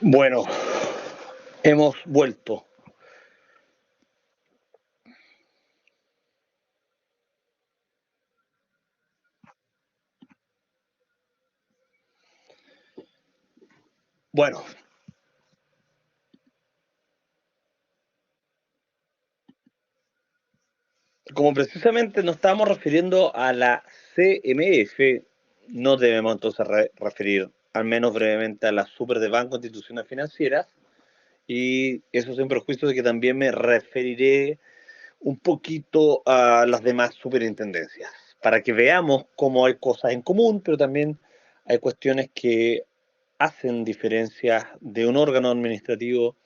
Bueno, hemos vuelto. Bueno, como precisamente nos estamos refiriendo a la CMF, no debemos entonces referir, al menos brevemente, a la super de Banco de Instituciones Financieras, y eso sin perjuicio de que también me referiré un poquito a las demás superintendencias, para que veamos cómo hay cosas en común, pero también hay cuestiones que hacen diferencias de un órgano administrativo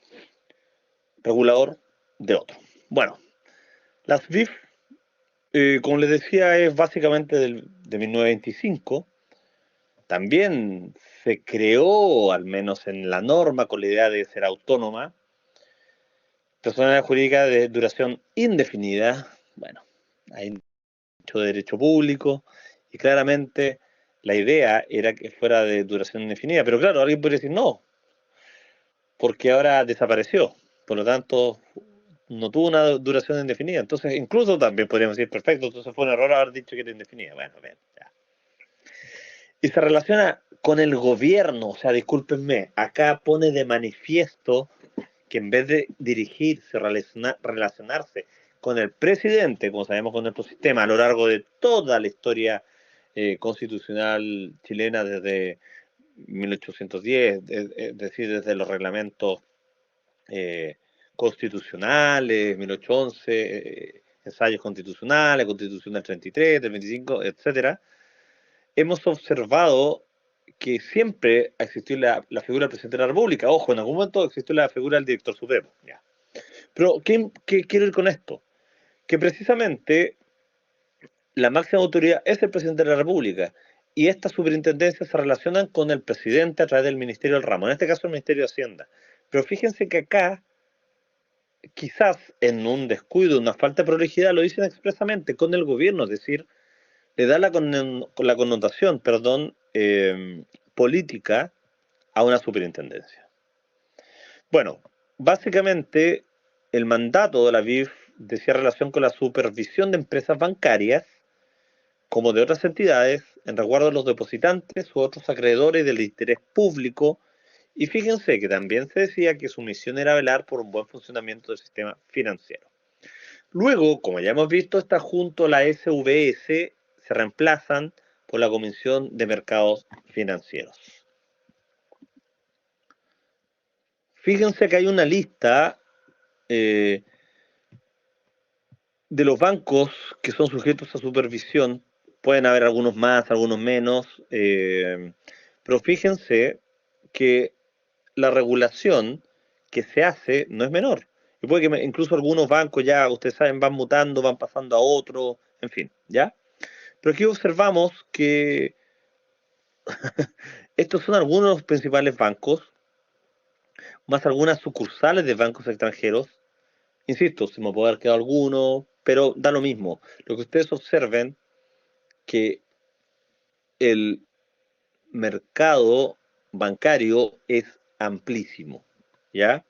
regulador de otro. Bueno, las BIF, como les decía, es básicamente de 1925. También se creó, al menos en la norma, con la idea de ser autónoma, personalidad jurídica de duración indefinida. Bueno, hay mucho derecho público y claramente la idea era que fuera de duración indefinida. Pero claro, alguien podría decir no, porque ahora desapareció. Por lo tanto, no tuvo una duración indefinida. Entonces, incluso también podríamos decir, perfecto, entonces fue un error haber dicho que era indefinida. Bueno, bien, ya. Y se relaciona con el gobierno, o sea, discúlpenme, acá pone de manifiesto que en vez de dirigirse, relacionarse con el presidente, como sabemos con nuestro sistema, a lo largo de toda la historia constitucional chilena desde 1810, es decir, desde los reglamentos eh, constitucionales, 1811, ensayos constitucionales, Constitución del 33, del 25, etcétera, hemos observado que siempre existió la figura del presidente de la República. Ojo, en algún momento existió la figura del director supremo. Ya. Pero, ¿qué quiero ir con esto? Que precisamente la máxima autoridad es el presidente de la República y estas superintendencias se relacionan con el presidente a través del Ministerio del Ramo, en este caso el Ministerio de Hacienda. Pero fíjense que acá quizás en un descuido, una falta de prolijidad, lo dicen expresamente con el gobierno, es decir, le da la connotación, perdón, política a una superintendencia. Bueno, básicamente el mandato de la BIF decía relación con la supervisión de empresas bancarias, como de otras entidades, en resguardo de los depositantes u otros acreedores del interés público. Y fíjense que también se decía que su misión era velar por un buen funcionamiento del sistema financiero. Luego, como ya hemos visto, está junto a la SVS, se reemplazan por la Comisión de Mercados Financieros. Fíjense que hay una lista eh, de los bancos que son sujetos a supervisión. Pueden haber algunos más, algunos menos, pero fíjense que la regulación que se hace no es menor. Y puede que incluso algunos bancos ya, ustedes saben, van mutando, van pasando a otro, en fin, ¿ya? Pero aquí observamos que estos son algunos de los principales bancos, más algunas sucursales de bancos extranjeros. Insisto, se me puede haber quedado alguno, pero da lo mismo. Lo que ustedes observen que el mercado bancario es amplísimo, ¿ya?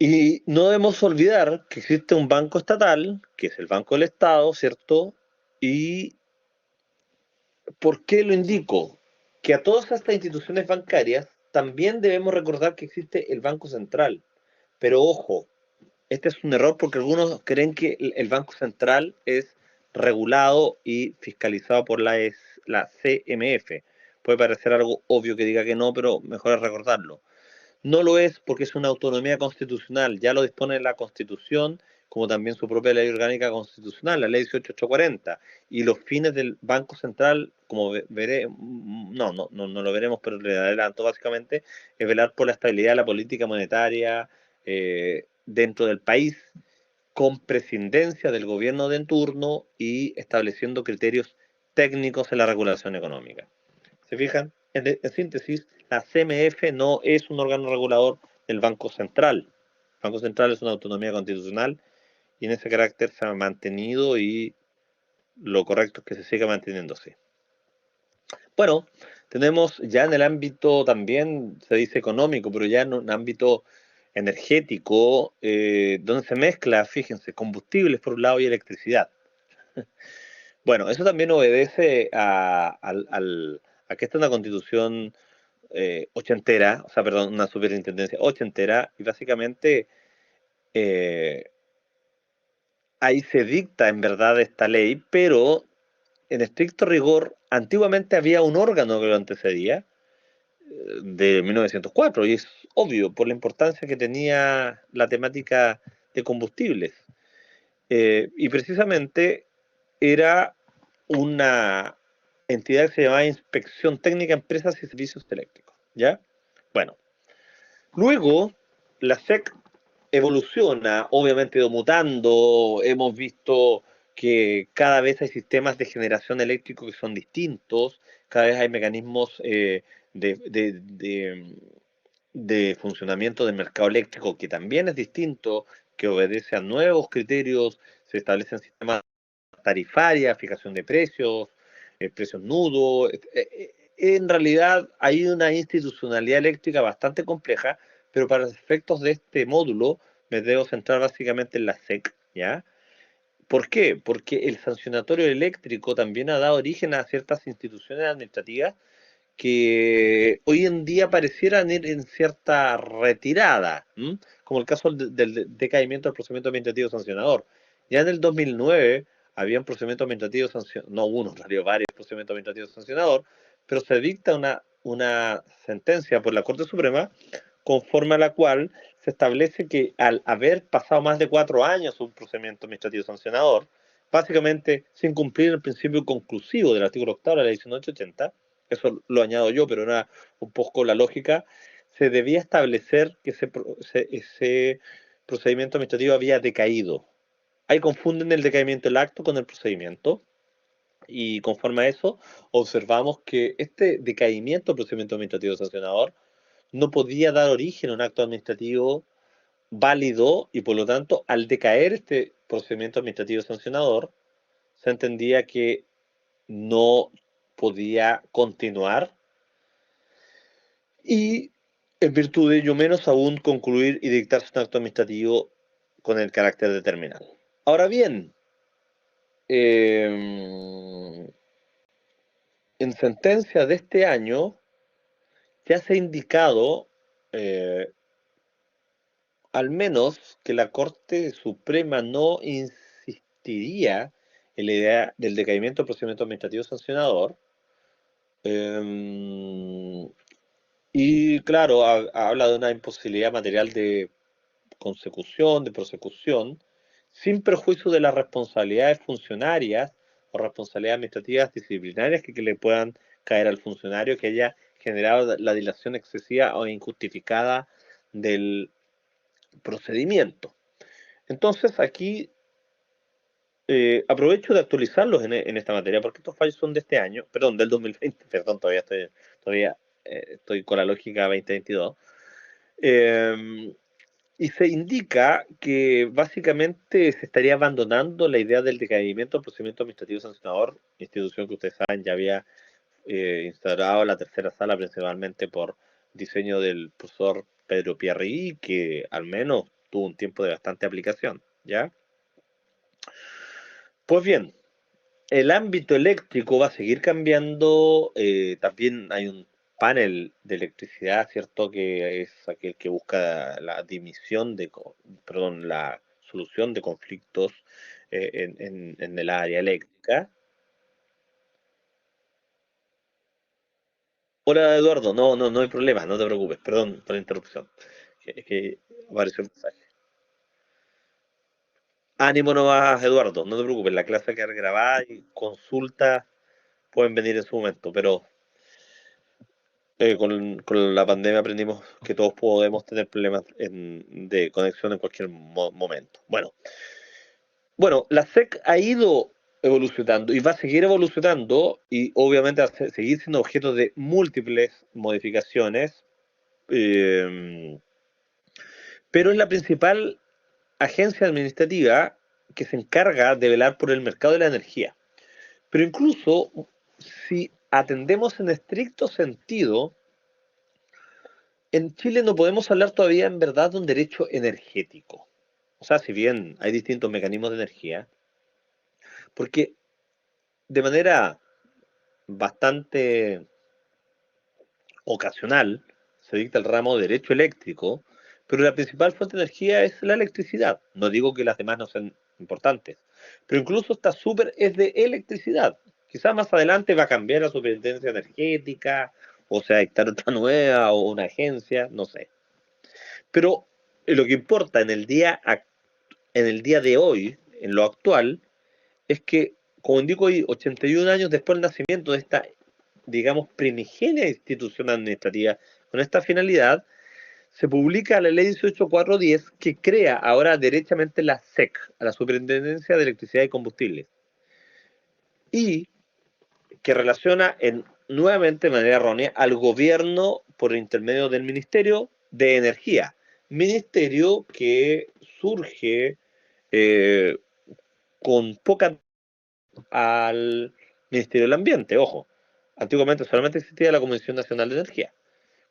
Y no debemos olvidar que existe un banco estatal, que es el Banco del Estado, ¿cierto? ¿Y por qué lo indico? Que a todas estas instituciones bancarias también debemos recordar que existe el Banco Central. Pero ojo, este es un error porque algunos creen que el Banco Central es regulado y fiscalizado por la CMF. Puede parecer algo obvio que diga que no, pero mejor es recordarlo. No lo es porque es una autonomía constitucional, ya lo dispone la Constitución, como también su propia ley orgánica constitucional, la ley 18840, y los fines del Banco Central, como veré, no lo veremos, pero le adelanto básicamente, es velar por la estabilidad de la política monetaria dentro del país, con prescindencia del gobierno de turno y estableciendo criterios técnicos en la regulación económica. ¿Se fijan? En síntesis, la CMF no es un órgano regulador del Banco Central. El Banco Central es una autonomía constitucional y en ese carácter se ha mantenido y lo correcto es que se siga manteniéndose. Bueno, Tenemos ya en el ámbito también, se dice económico, pero ya en un ámbito energético, donde se mezcla, fíjense, combustibles por un lado y electricidad. Bueno, eso también obedece a que esta es una constitución ochentera, o sea, perdón, una superintendencia ochentera, y básicamente eh, ahí se dicta en verdad esta ley, pero en estricto rigor, antiguamente había un órgano que lo antecedía, de 1904, y es obvio por la importancia que tenía la temática de combustibles. Y precisamente era una entidad que se llamaba Inspección Técnica de Empresas y Servicios Eléctricos, ¿ya? Bueno, luego la SEC evoluciona, obviamente ha ido mutando, hemos visto que cada vez hay sistemas de generación eléctrico que son distintos, cada vez hay mecanismos de, de, de, de funcionamiento del mercado eléctrico que también es distinto, que obedece a nuevos criterios, se establecen sistemas tarifarios, fijación de precios, precios nudos. En realidad hay una institucionalidad eléctrica bastante compleja, pero para los efectos de este módulo me debo centrar básicamente en la SEC, ¿ya? ¿Por qué? Porque el sancionatorio eléctrico también ha dado origen a ciertas instituciones administrativas que hoy en día parecieran ir en cierta retirada, ¿m? Como el caso del decaimiento del procedimiento administrativo sancionador. Ya en el 2009 había un procedimiento administrativo sancionador, no uno, en realidad varios procedimientos administrativos sancionador, pero se dicta una sentencia por la Corte Suprema conforme a la cual se establece que al haber pasado más de 4 años un procedimiento administrativo sancionador, básicamente sin cumplir el principio conclusivo del artículo 8 de la ley 1880, eso lo añado yo, pero era un poco la lógica, se debía establecer que ese procedimiento administrativo había decaído. Ahí confunden el decaimiento del acto con el procedimiento, y conforme a eso observamos que este decaimiento del procedimiento administrativo sancionador no podía dar origen a un acto administrativo válido, y por lo tanto al decaer este procedimiento administrativo sancionador se entendía que no podía continuar, y en virtud de ello menos aún concluir y dictarse un acto administrativo con el carácter de terminal. Ahora bien, en sentencia de este año ya se ha indicado al menos que la Corte Suprema no insistiría en la idea del decaimiento del procedimiento administrativo sancionador. eh, y claro, habla de una imposibilidad material de consecución, de prosecución, sin perjuicio de las responsabilidades funcionarias o responsabilidades administrativas disciplinarias que le puedan caer al funcionario que haya generado la dilación excesiva o injustificada del procedimiento. Entonces, aquí aprovecho de actualizarlos en esta materia, porque estos fallos son de este año, perdón, del 2020, perdón, todavía estoy con la lógica 2022. Eh, y se indica que básicamente se estaría abandonando la idea del decaimiento del procedimiento administrativo sancionador, institución que ustedes saben ya había instaurado la tercera sala principalmente por diseño del profesor Pedro Pierri, que al menos tuvo un tiempo de bastante aplicación, ¿ya? Pues bien, el ámbito eléctrico va a seguir cambiando, también hay un panel de electricidad, ¿cierto? Que es aquel que busca la dimisión perdón, la solución de conflictos en el área eléctrica. Hola Eduardo, no hay problema, no te preocupes, perdón por la interrupción. Que apareció el mensaje. Ánimo nomás, Eduardo, no te preocupes, la clase va a quedar grabada y consultas pueden venir en su momento, pero con la pandemia aprendimos que todos podemos tener problemas de conexión en cualquier momento. Bueno, la SEC ha ido evolucionando y va a seguir evolucionando, y obviamente va a seguir siendo objeto de múltiples modificaciones, eh, pero es la principal agencia administrativa que se encarga de velar por el mercado de la energía. Pero incluso si atendemos en estricto sentido, en Chile no podemos hablar todavía en verdad de un derecho energético. O sea, si bien hay distintos mecanismos de energía, porque de manera bastante ocasional se dicta el ramo de derecho eléctrico, pero la principal fuente de energía es la electricidad. No digo que las demás no sean importantes, pero incluso esta súper es de electricidad. Quizás más adelante va a cambiar la superintendencia energética, o sea, dictar otra nueva o una agencia, no sé. Pero lo que importa en el día de hoy, en lo actual, es que, como indico hoy, 81 años después del nacimiento de esta, digamos, primigenia institución administrativa con esta finalidad, se publica la ley 18410 que crea ahora derechamente la SEC, a la Superintendencia de Electricidad y Combustibles, y que relaciona nuevamente de manera errónea al gobierno por intermedio del Ministerio de Energía, ministerio que surge eh, con poca al Ministerio del Ambiente, ojo. Antiguamente solamente existía la Comisión Nacional de Energía.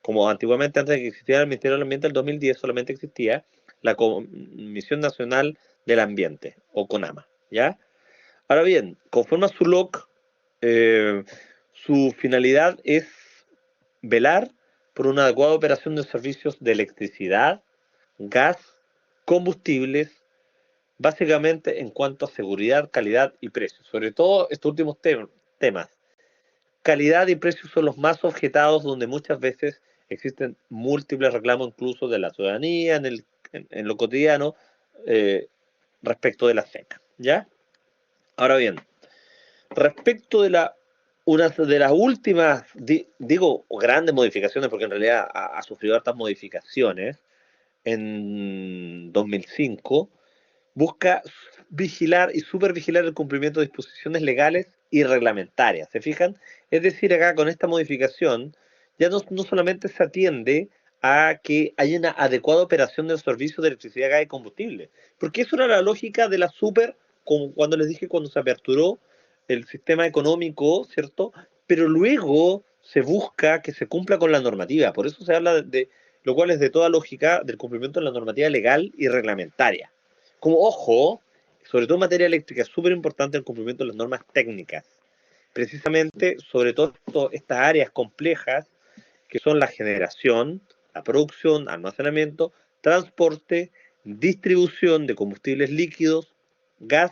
Como antiguamente, antes de que existiera el Ministerio del Ambiente, el 2010 solamente existía la Comisión Nacional del Ambiente, o CONAMA, ¿ya? Ahora bien, conforme a su LOC, su finalidad es velar por una adecuada operación de servicios de electricidad, gas, combustibles, básicamente en cuanto a seguridad, calidad y precios. Sobre todo estos últimos temas. Calidad y precios son los más objetados, donde muchas veces existen múltiples reclamos incluso de la ciudadanía en lo cotidiano eh, respecto de la seca. ¿Ya? Ahora bien, respecto de una de las últimas, digo grandes modificaciones, porque en realidad ha sufrido hartas modificaciones en 2005, busca vigilar y supervigilar el cumplimiento de disposiciones legales y reglamentarias. ¿Se fijan? Es decir, acá con esta modificación ya no solamente se atiende a que haya una adecuada operación del servicio de electricidad, gas y combustible, porque eso era la lógica de la super, como cuando les dije cuando se aperturó el sistema económico, ¿cierto? Pero luego se busca que se cumpla con la normativa, por eso se habla lo cual es de toda lógica del cumplimiento de la normativa legal y reglamentaria. Como ojo, sobre todo en materia eléctrica, es súper importante el cumplimiento de las normas técnicas. Precisamente, sobre todo estas áreas complejas que son la generación, la producción, almacenamiento, transporte, distribución de combustibles líquidos, gas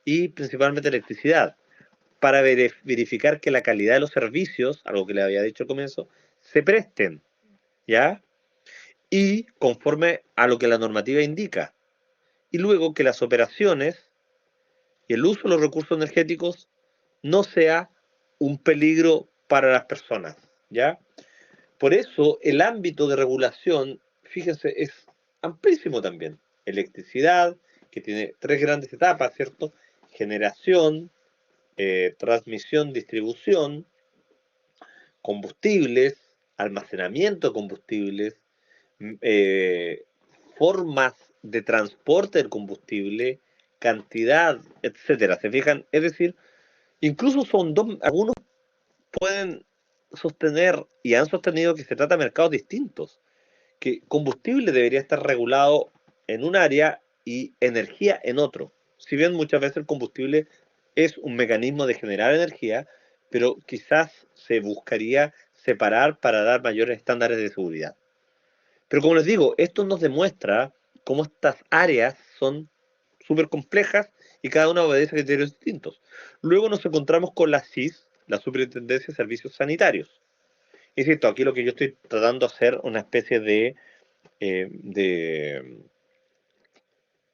y principalmente electricidad, para verificar que la calidad de los servicios, algo que le había dicho al comienzo, se presten, ¿ya? Y conforme a lo que la normativa indica. Y luego que las operaciones y el uso de los recursos energéticos no sea un peligro para las personas, ¿ya? Por eso el ámbito de regulación, fíjense, es amplísimo también. Electricidad, que tiene tres grandes etapas, ¿cierto? Generación, transmisión, distribución, combustibles, almacenamiento de combustibles, eh, formas de transporte del combustible, cantidad, etcétera. ¿Se fijan? Es decir, incluso son algunos pueden sostener y han sostenido que se trata de mercados distintos, que combustible debería estar regulado en un área y energía en otro. Si bien muchas veces el combustible es un mecanismo de generar energía, pero quizás se buscaría separar para dar mayores estándares de seguridad. Pero como les digo, esto nos demuestra cómo estas áreas son súper complejas y cada una obedece a criterios distintos. Luego nos encontramos con la SIS, la Superintendencia de Servicios Sanitarios. Insisto, aquí lo que yo estoy tratando de hacer una especie eh, de,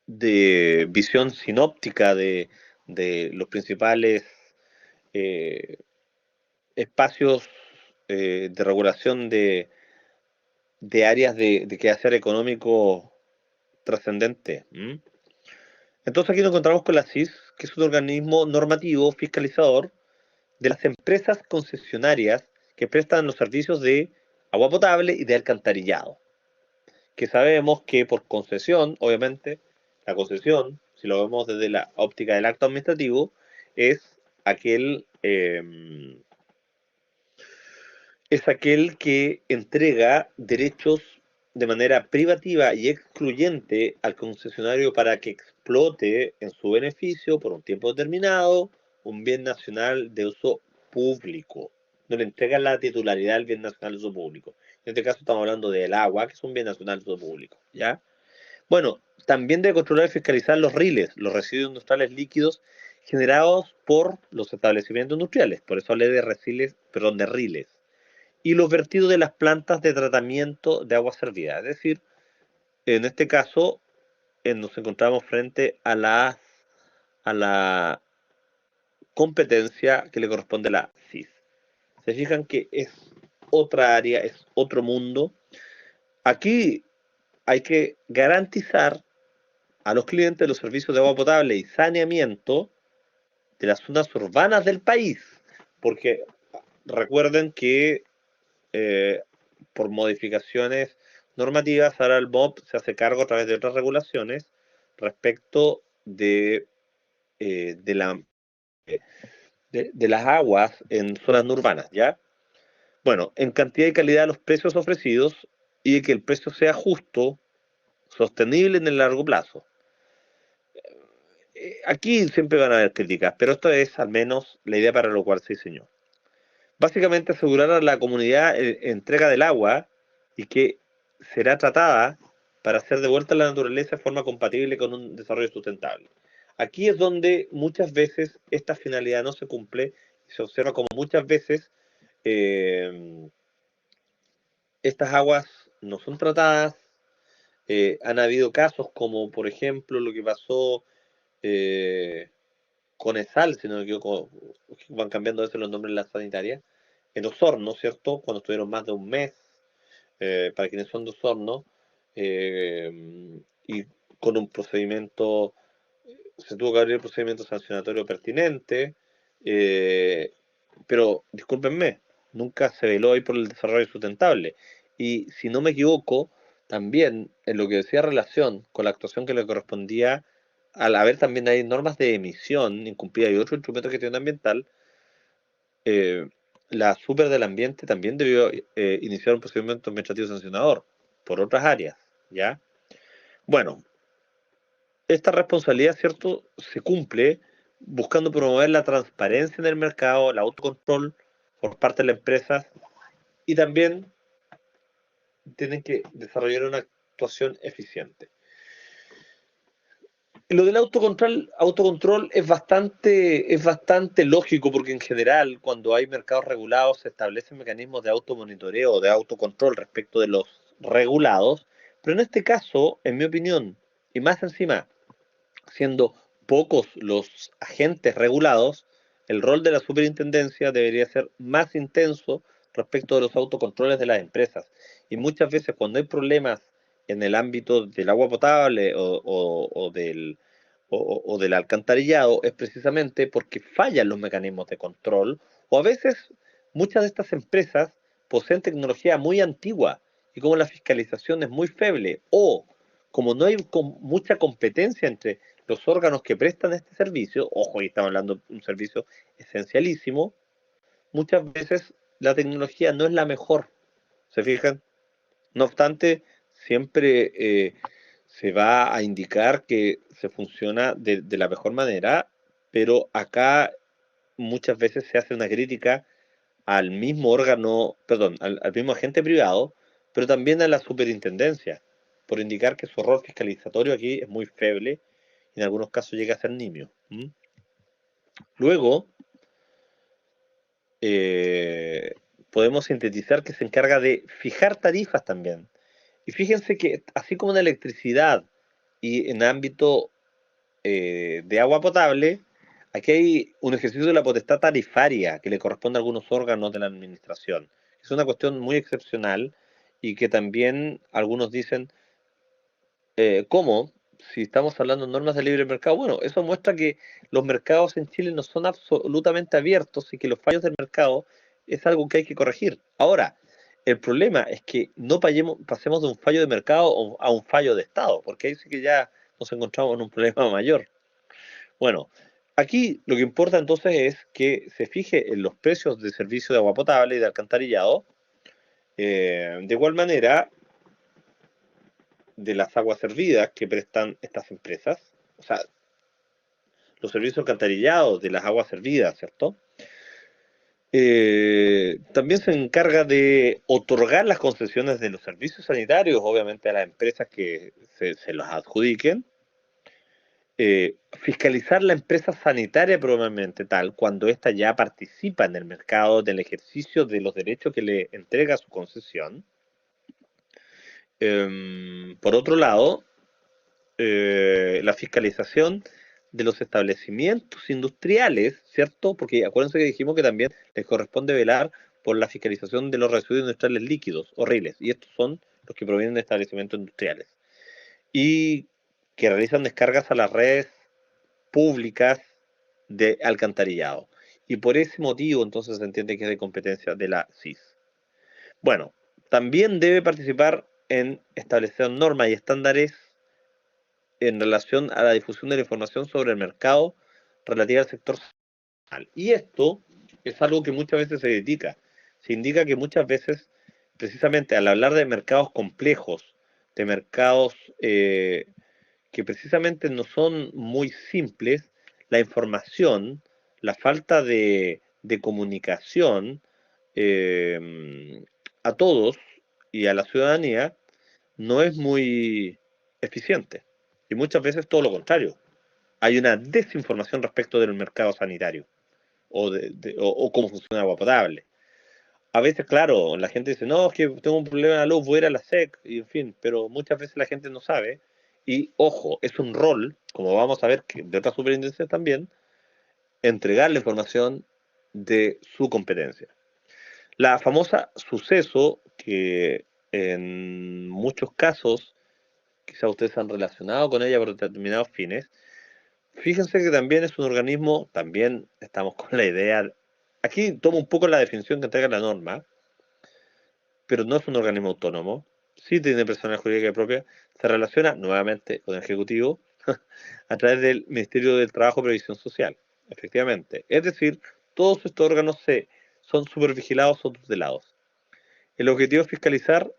de visión sinóptica de los principales eh, espacios de regulación de áreas de quehacer económico trascendente. Entonces aquí nos encontramos con la CIS, que es un organismo normativo fiscalizador de las empresas concesionarias que prestan los servicios de agua potable y de alcantarillado. Que sabemos que por concesión, obviamente, la concesión, si lo vemos desde la óptica del acto administrativo, es aquel es aquel que entrega derechos de manera privativa y excluyente al concesionario para que explote en su beneficio por un tiempo determinado un bien nacional de uso público. No le entrega la titularidad del bien nacional de uso público. En este caso estamos hablando del agua, que es un bien nacional de uso público, ¿ya? Bueno, también debe controlar y fiscalizar los riles, los residuos industriales líquidos generados por los establecimientos industriales. Por eso hablé de resiles, perdón, de riles y los vertidos de las plantas de tratamiento de agua servida. Es decir, en este caso nos encontramos frente a la competencia que le corresponde a la CIS. Se fijan que es otra área, es otro mundo. Aquí hay que garantizar a los clientes los servicios de agua potable y saneamiento de las zonas urbanas del país, porque recuerden que eh, por modificaciones normativas, ahora el MOP se hace cargo a través de otras regulaciones respecto de, la, de las aguas en zonas no urbanas, ¿ya? Bueno, en cantidad y calidad de los precios ofrecidos y de que el precio sea justo, sostenible en el largo plazo. Aquí siempre van a haber críticas, pero esto es al menos la idea para lo cual se diseñó. Básicamente asegurar a la comunidad entrega del agua y que será tratada para ser devuelta a la naturaleza de forma compatible con un desarrollo sustentable. Aquí es donde muchas veces esta finalidad no se cumple y se observa como muchas veces eh, estas aguas no son tratadas. Han habido casos como por ejemplo lo que pasó eh, con ESAL, si no me equivoco, van cambiando a veces los nombres de las sanitarias, en Osorno, ¿cierto? Cuando estuvieron más de un mes, para quienes son de Osorno, y con un procedimiento, se tuvo que abrir el procedimiento sancionatorio pertinente, eh, pero discúlpenme, nunca se veló ahí por el desarrollo sustentable. Y si no me equivoco, también en lo que decía relación con la actuación que le correspondía, al haber también hay normas de emisión incumplidas y otros instrumentos de gestión ambiental, eh, la Super del Ambiente también debió iniciar un procedimiento administrativo sancionador por otras áreas, ¿ya? Bueno, esta responsabilidad, ¿cierto?, se cumple buscando promover la transparencia en el mercado, el autocontrol por parte de las empresas y también tienen que desarrollar una actuación eficiente. Lo del autocontrol es bastante lógico porque en general cuando hay mercados regulados se establecen mecanismos de automonitoreo o de autocontrol respecto de los regulados, pero en este caso, en mi opinión, y más encima, siendo pocos los agentes regulados, el rol de la superintendencia debería ser más intenso respecto de los autocontroles de las empresas. Y muchas veces cuando hay problemas en el ámbito del agua potable o del alcantarillado es precisamente porque fallan los mecanismos de control o a veces muchas de estas empresas poseen tecnología muy antigua y como la fiscalización es muy feble o como no hay mucha competencia entre los órganos que prestan este servicio, ojo, y estamos hablando de un servicio esencialísimo, muchas veces la tecnología no es la mejor, ¿se fijan? No obstante, siempre se va a indicar que se funciona de la mejor manera, pero acá muchas veces se hace una crítica al mismo órgano, perdón, al mismo agente privado, pero también a la superintendencia, por indicar que su rol fiscalizatorio aquí es muy feble y en algunos casos llega a ser nimio. ¿Mm? Luego, eh, podemos sintetizar que se encarga de fijar tarifas también. Y fíjense que así como en electricidad y en ámbito de agua potable, aquí hay un ejercicio de la potestad tarifaria que le corresponde a algunos órganos de la administración. Es una cuestión muy excepcional y que también algunos dicen, ¿cómo? Si estamos hablando de normas de libre mercado, bueno, eso muestra que los mercados en Chile no son absolutamente abiertos y que los fallos del mercado es algo que hay que corregir. Ahora, el problema es que no pasemos de un fallo de mercado a un fallo de Estado, porque ahí sí que ya nos encontramos en un problema mayor. Bueno, aquí lo que importa entonces es que se fije en los precios de servicio de agua potable y de alcantarillado De igual manera, de las aguas servidas que prestan estas empresas, o sea, los servicios alcantarillados de las aguas servidas, ¿cierto? También se encarga de otorgar las concesiones de los servicios sanitarios, obviamente a las empresas que se los adjudiquen, fiscalizar la empresa sanitaria probablemente tal, cuando ésta ya participa en el mercado del ejercicio de los derechos que le entrega su concesión. Por otro lado, la fiscalización de los establecimientos industriales, ¿cierto? Porque acuérdense que dijimos que también les corresponde velar por la fiscalización de los residuos industriales líquidos, horribles, y estos son los que provienen de establecimientos industriales, y que realizan descargas a las redes públicas de alcantarillado. Y por ese motivo entonces se entiende que es de competencia de la CIS. Bueno, también debe participar en establecer normas y estándares en relación a la difusión de la información sobre el mercado relativa al sector social. Y esto es algo que muchas veces se critica. Se indica que muchas veces, precisamente al hablar de mercados complejos, de mercados que precisamente no son muy simples, la información, la falta de comunicación a todos y a la ciudadanía no es muy eficiente. Y muchas veces todo lo contrario. Hay una desinformación respecto del mercado sanitario o cómo funciona el agua potable. A veces, claro, la gente dice, no, es que tengo un problema de la luz, voy a ir a la SEC, y en fin, pero muchas veces la gente no sabe. Y ojo, es un rol, como vamos a ver que de otras superintendencias también, entregar la información de su competencia. La famosa suceso, que en muchos casos quizá ustedes se han relacionado con ella por determinados fines. Fíjense que también es un organismo, también estamos con la idea, aquí tomo un poco la definición que entrega la norma, pero no es un organismo autónomo, sí tiene personalidad jurídica propia, se relaciona nuevamente con el Ejecutivo a través del Ministerio del Trabajo y Previsión Social, efectivamente. Es decir, todos estos órganos son supervigilados o tutelados. El objetivo es fiscalizar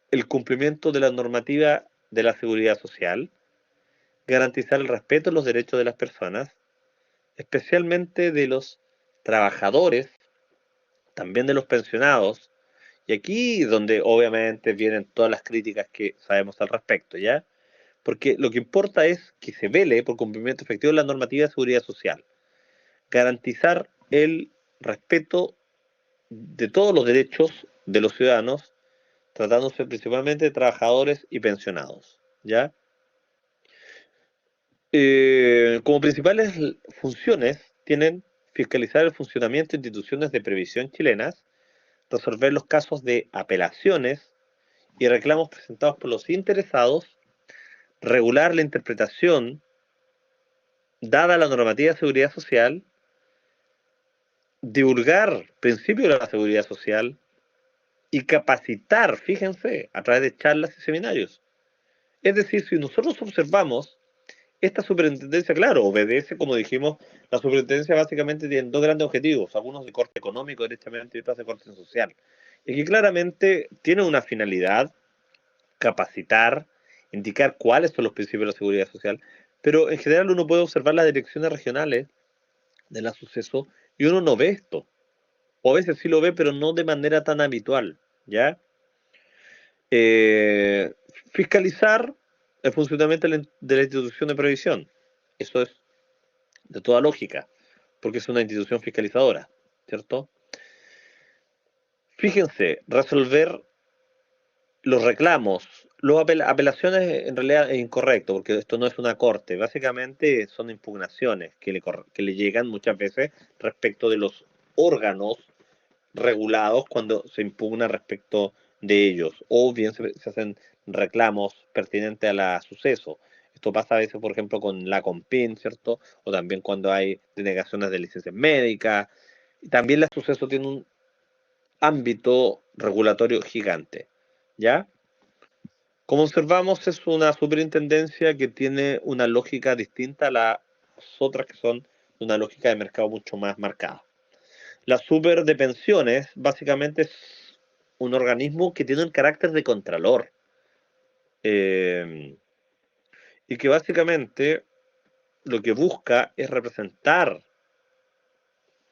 el cumplimiento de la normativa de la seguridad social, garantizar el respeto a los derechos de las personas, especialmente de los trabajadores, también de los pensionados, y aquí donde obviamente vienen todas las críticas que sabemos al respecto, ¿ya? Porque lo que importa es que se vele por cumplimiento efectivo de la normativa de seguridad social, garantizar el respeto de todos los derechos de los ciudadanos, tratándose principalmente de trabajadores y pensionados, ¿ya? Como principales funciones tienen fiscalizar el funcionamiento de instituciones de previsión chilenas, resolver los casos de apelaciones y reclamos presentados por los interesados, regular la interpretación dada la normativa de seguridad social, divulgar principios de la seguridad social y capacitar, fíjense, a través de charlas y seminarios. Es decir, si nosotros observamos, esta superintendencia, claro, obedece, como dijimos, la superintendencia básicamente tiene dos grandes objetivos, algunos de corte económico directamente y otros de corte social. Y que claramente tiene una finalidad, capacitar, indicar cuáles son los principios de la seguridad social, pero en general uno puede observar las direcciones regionales de la suceso y uno no ve esto. O a veces sí lo ve, pero no de manera tan habitual, ¿ya? Eh, Fiscalizar el funcionamiento de la institución de previsión. Eso es de toda lógica, porque es una institución fiscalizadora, ¿cierto? Fíjense, resolver los reclamos, apelaciones en realidad es incorrecto, porque esto no es una corte, básicamente son impugnaciones que le llegan muchas veces respecto de los órganos regulados cuando se impugna respecto de ellos, o bien se hacen reclamos pertinentes a la suceso. Esto pasa a veces, por ejemplo, con la COMPIN, ¿cierto? O también cuando hay denegaciones de licencias médicas. También la suceso tiene un ámbito regulatorio gigante, ¿ya? Como observamos, es una superintendencia que tiene una lógica distinta a las otras que son una lógica de mercado mucho más marcada. La super de pensiones básicamente es un organismo que tiene el carácter de contralor, y que básicamente lo que busca es representar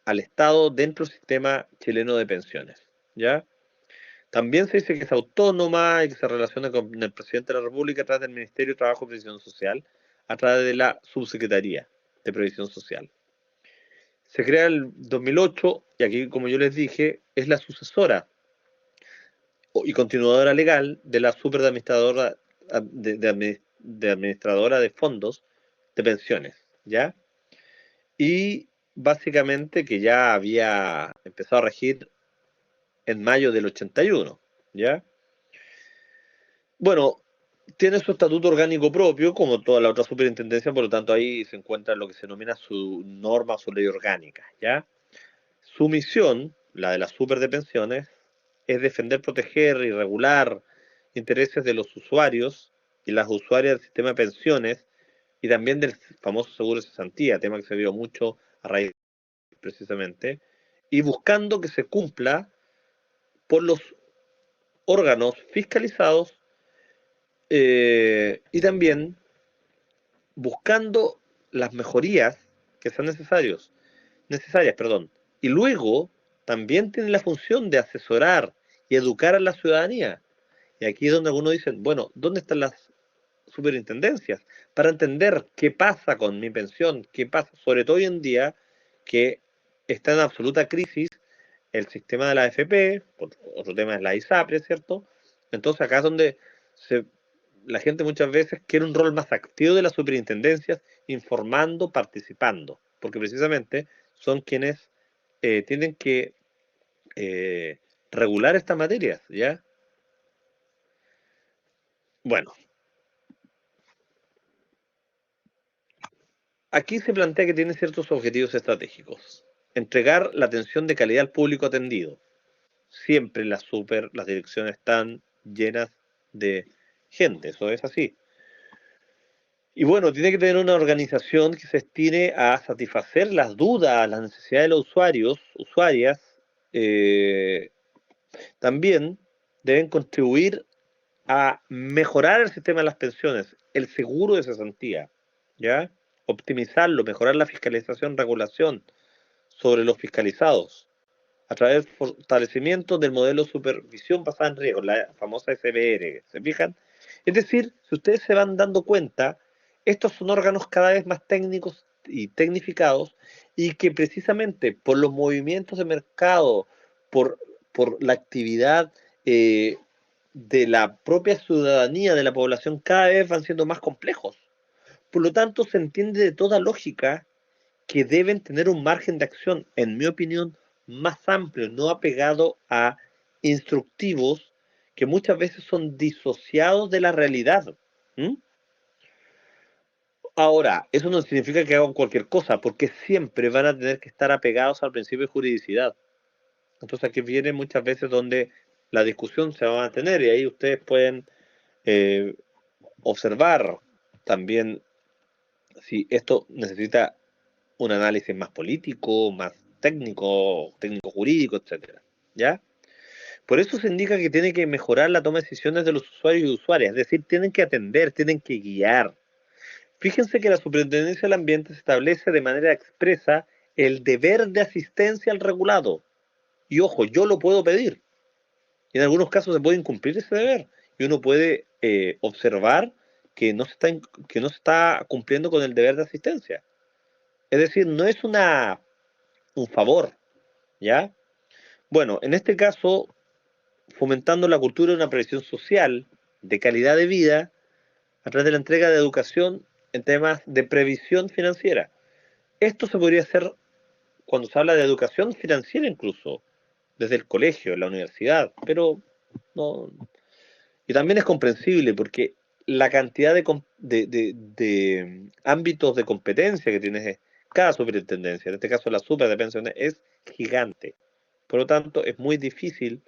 al Estado dentro del sistema chileno de pensiones, ¿ya? También se dice que es autónoma y que se relaciona con el presidente de la República a través del Ministerio de Trabajo y Previsión Social, a través de la Subsecretaría de Previsión Social. Se crea el 2008 y aquí, como yo les dije, es la sucesora y continuadora legal de la superadministradora de administradora de fondos de pensiones, ¿ya? Y básicamente que ya había empezado a regir en mayo del 81, ¿ya? Bueno, tiene su estatuto orgánico propio, como toda la otra superintendencia, por lo tanto ahí se encuentra lo que se denomina su norma, su ley orgánica, ¿ya? Su misión, la de la super de pensiones, es defender, proteger y regular intereses de los usuarios y las usuarias del sistema de pensiones y también del famoso seguro de cesantía, tema que se vio mucho a raíz precisamente, y buscando que se cumpla por los órganos fiscalizados, y también buscando las mejorías que sean necesarias, perdón. Y luego también tiene la función de asesorar y educar a la ciudadanía. Y aquí es donde algunos dicen, bueno, ¿dónde están las superintendencias? Para entender qué pasa con mi pensión, qué pasa, sobre todo hoy en día, que está en absoluta crisis el sistema de la AFP, otro tema es la ISAPRE, ¿cierto? Entonces acá es donde se, la gente muchas veces quiere un rol más activo de las superintendencias, informando, participando, porque precisamente son quienes tienen que regular estas materias, ¿ya? Bueno, aquí se plantea que tiene ciertos objetivos estratégicos. Entregar la atención de calidad al público atendido. Siempre las direcciones están llenas de gente, eso es así. Y bueno, tiene que tener una organización que se destine a satisfacer las dudas, las necesidades de los usuarios, usuarias. eh, También deben contribuir a mejorar el sistema de las pensiones, el seguro de cesantía, ¿ya? Optimizarlo, mejorar la fiscalización, regulación sobre los fiscalizados, a través del fortalecimiento del modelo de supervisión basada en riesgos, la famosa SBR, ¿se fijan? Es decir, si ustedes se van dando cuenta, estos son órganos cada vez más técnicos y tecnificados y que precisamente por los movimientos de mercado, por, por la actividad de la propia ciudadanía, de la población, cada vez van siendo más complejos. Por lo tanto, se entiende de toda lógica que deben tener un margen de acción, en mi opinión, más amplio, no apegado a instructivos que muchas veces son disociados de la realidad. ¿Mm? Ahora, eso no significa que hagan cualquier cosa, porque siempre van a tener que estar apegados al principio de juridicidad. Entonces aquí viene muchas veces donde la discusión se va a mantener y ahí ustedes pueden eh, observar también si esto necesita un análisis más político, más técnico, técnico jurídico, etcétera. ¿Ya? Por eso se indica que tiene que mejorar la toma de decisiones de los usuarios y usuarias, es decir, tienen que atender, tienen que guiar. Fíjense que la Superintendencia del Ambiente se establece de manera expresa el deber de asistencia al regulado. Y ojo, yo lo puedo pedir. Y en algunos casos se puede incumplir ese deber. Y uno puede observar que que no se está cumpliendo con el deber de asistencia. Es decir, no es un favor, ¿ya? Bueno, en este caso, fomentando la cultura de una previsión social, de calidad de vida, a través de la entrega de educación en temas de previsión financiera. Esto se podría hacer cuando se habla de educación financiera incluso, desde el colegio, la universidad, pero no. Y también es comprensible porque la cantidad de ámbitos de competencia que tiene cada superintendencia, en este caso la super de pensiones, es gigante. Por lo tanto, es muy difícil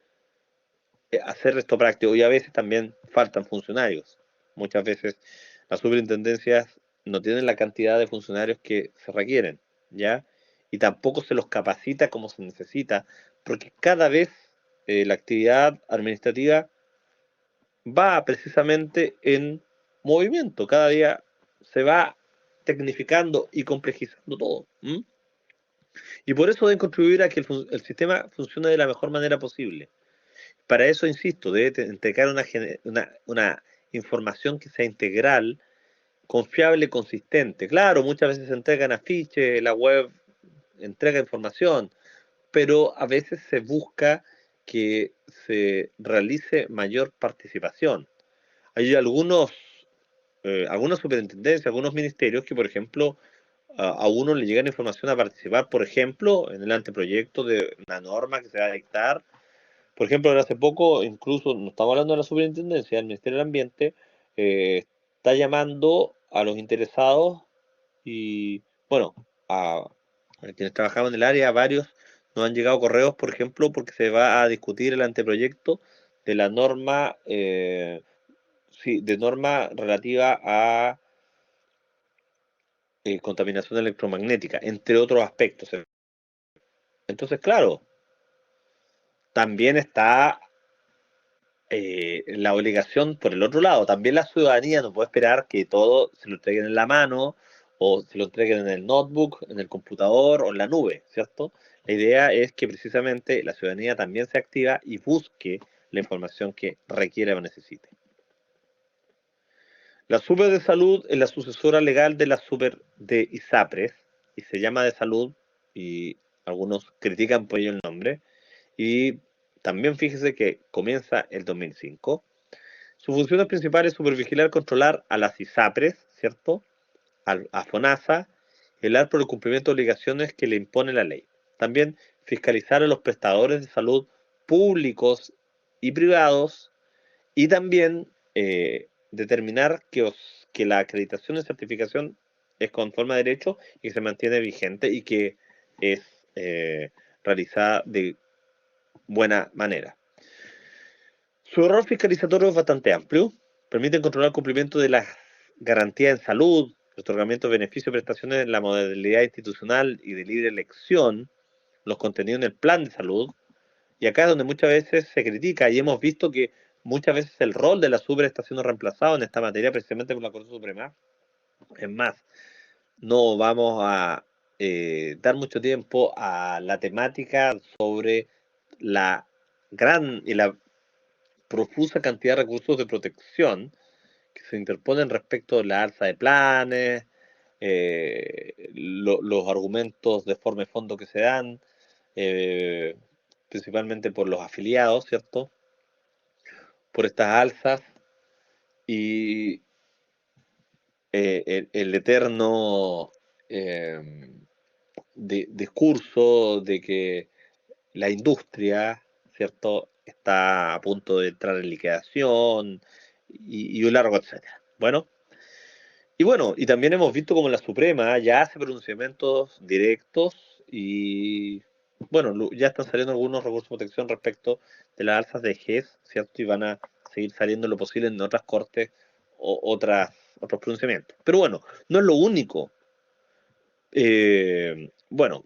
hacer esto práctico y a veces también faltan funcionarios. Muchas veces las superintendencias no tienen la cantidad de funcionarios que se requieren, ¿ya? Y tampoco se los capacita como se necesita, porque cada vez la actividad administrativa va precisamente en movimiento. Cada día se va tecnificando y complejizando todo. ¿M? Y por eso deben contribuir a que el sistema funcione de la mejor manera posible. Para eso, insisto, debe entregar una información que sea integral, confiable, consistente. Claro, muchas veces se entregan afiches, la web entrega información, pero a veces se busca que se realice mayor participación. Hay algunas superintendencias, algunos ministerios que, por ejemplo, a uno le llega la información a participar, por ejemplo, en el anteproyecto de una norma que se va a dictar. Por ejemplo, hace poco, incluso, no estamos hablando de la superintendencia, el Ministerio del Ambiente está llamando a los interesados y, bueno, a quienes trabajaban en el área, a varios nos han llegado correos, por ejemplo, porque se va a discutir el anteproyecto de la norma, sí, de norma relativa a contaminación electromagnética, entre otros aspectos. Entonces, claro, también está la obligación por el otro lado. También la ciudadanía no puede esperar que todo se lo entreguen en la mano o se lo entreguen en el notebook, en el computador o en la nube, ¿cierto? La idea es que precisamente la ciudadanía también se activa y busque la información que requiere o necesite. La Super de Salud es la sucesora legal de la Super de ISAPRES y se llama de Salud y algunos critican por ello el nombre. Y también fíjese que comienza el 2005. Sus funciones principales es supervigilar, controlar a las ISAPRES, ¿cierto? A FONASA, velar por el cumplimiento de obligaciones que le impone la ley. También fiscalizar a los prestadores de salud públicos y privados y también determinar que la acreditación y certificación es conforme a derecho y se mantiene vigente y que es realizada de buena manera. Su rol fiscalizatorio es bastante amplio, permite controlar el cumplimiento de las garantías en salud, el otorgamiento de beneficios y prestaciones en la modalidad institucional y de libre elección, los contenidos en el plan de salud, y acá es donde muchas veces se critica y hemos visto que muchas veces el rol de la SUBRE está siendo reemplazado en esta materia precisamente por la Corte Suprema. Es más, no vamos a dar mucho tiempo a la temática sobre la gran y la profusa cantidad de recursos de protección que se interponen respecto de la alza de planes, los argumentos de forma y fondo que se dan, eh, principalmente por los afiliados, ¿cierto? Por estas alzas y el eterno eh, discurso de que la industria, ¿cierto?, está a punto de entrar en liquidación y un largo etcétera. Bueno, y también hemos visto como la Suprema ya hace pronunciamientos directos y, bueno, ya están saliendo algunos recursos de protección respecto de las alzas de GES, ¿cierto? Y van a seguir saliendo lo posible en otras cortes o otros pronunciamientos. Pero bueno, no es lo único. Bueno,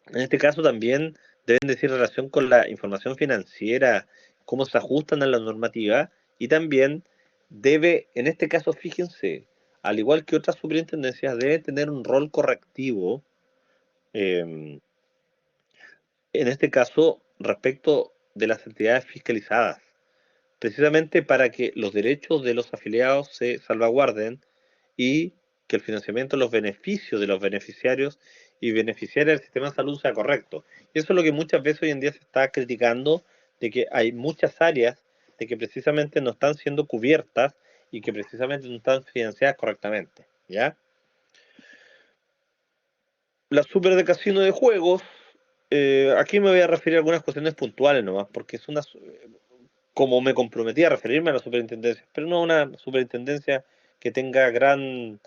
en este caso también deben decir relación con la información financiera, cómo se ajustan a la normativa y también debe, en este caso, fíjense, al igual que otras superintendencias, debe tener un rol correctivo, en este caso, respecto de las entidades fiscalizadas, precisamente para que los derechos de los afiliados se salvaguarden y que el financiamiento, los beneficios de los beneficiarios y beneficiarias del sistema de salud sea correcto. Y eso es lo que muchas veces hoy en día se está criticando, de que hay muchas áreas de que precisamente no están siendo cubiertas y que precisamente no están financiadas correctamente, ¿ya? La super de casino de juegos, aquí me voy a referir a algunas cuestiones puntuales nomás, porque es como me comprometí a referirme a la superintendencia, pero no una superintendencia que tenga gran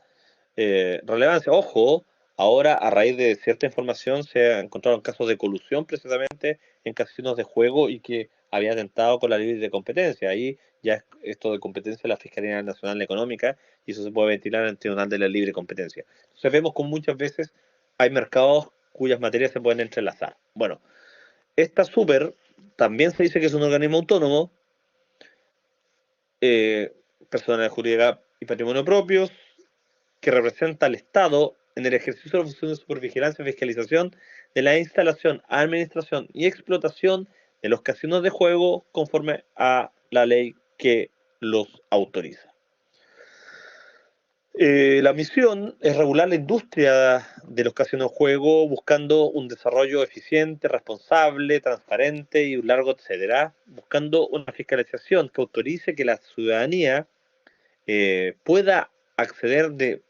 relevancia. Ojo, ahora a raíz de cierta información se han encontrado casos de colusión precisamente en casinos de juego y que había atentado con la libre competencia. Ahí ya es esto de competencia de la Fiscalía Nacional Económica y eso se puede ventilar en el Tribunal de la Libre Competencia. Entonces vemos que muchas veces hay mercados cuyas materias se pueden entrelazar. Bueno, esta super también se dice que es un organismo autónomo, eh, personalidad jurídica y patrimonio propios, que representa al Estado en el ejercicio de las funciones de supervigilancia y fiscalización de la instalación, administración y explotación de los casinos de juego conforme a la ley que los autoriza. La misión es regular la industria de los casinos de juego buscando un desarrollo eficiente, responsable, transparente y un largo etcétera, buscando una fiscalización que autorice que la ciudadanía pueda acceder de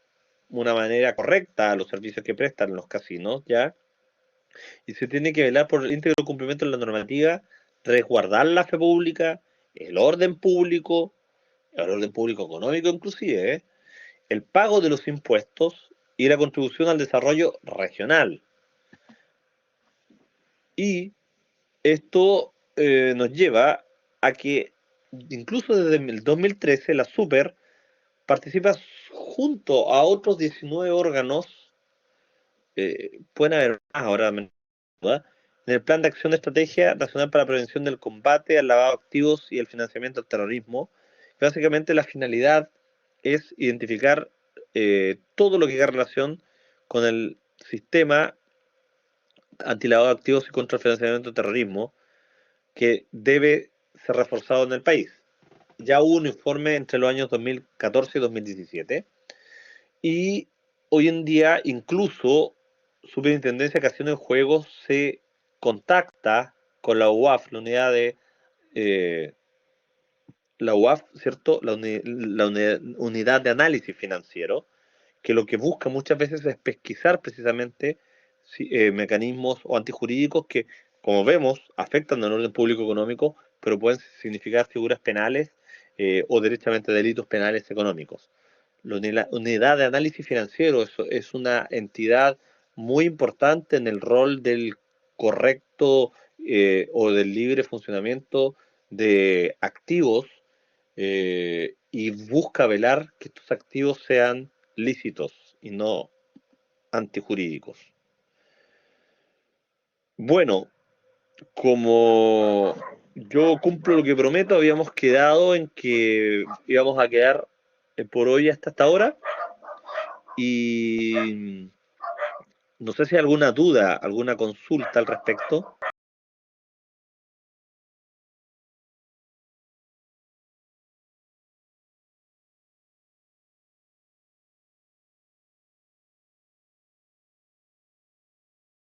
una manera correcta a los servicios que prestan los casinos, ¿ya? Y se tiene que velar por el íntegro cumplimiento de la normativa, resguardar la fe pública, el orden público económico inclusive, el pago de los impuestos y la contribución al desarrollo regional. Y esto nos lleva a que incluso desde el 2013 la Super participa junto a otros 19 órganos, pueden haber más ahora, ¿verdad? En el Plan de Acción de Estrategia Nacional para la Prevención del Combate al Lavado de Activos y el Financiamiento del Terrorismo. Básicamente la finalidad es identificar todo lo que haga relación con el sistema antilavado de activos y contra el financiamiento del terrorismo que debe ser reforzado en el país. Ya hubo un informe entre los años 2014 y 2017 y hoy en día incluso Superintendencia de Casinos y Juegos se contacta con la UAF, la unidad de la UAF, ¿cierto? Unidad de análisis financiero, que lo que busca muchas veces es pesquisar precisamente mecanismos o antijurídicos que, como vemos, afectan al orden público económico, pero pueden significar figuras penales o derechamente delitos penales económicos. La unidad de análisis financiero es una entidad muy importante en el rol del correcto o del libre funcionamiento de activos y busca velar que estos activos sean lícitos y no antijurídicos. Bueno, como yo cumplo lo que prometo, habíamos quedado en que íbamos a quedar por hoy hasta esta hora y no sé si hay alguna duda, alguna consulta al respecto.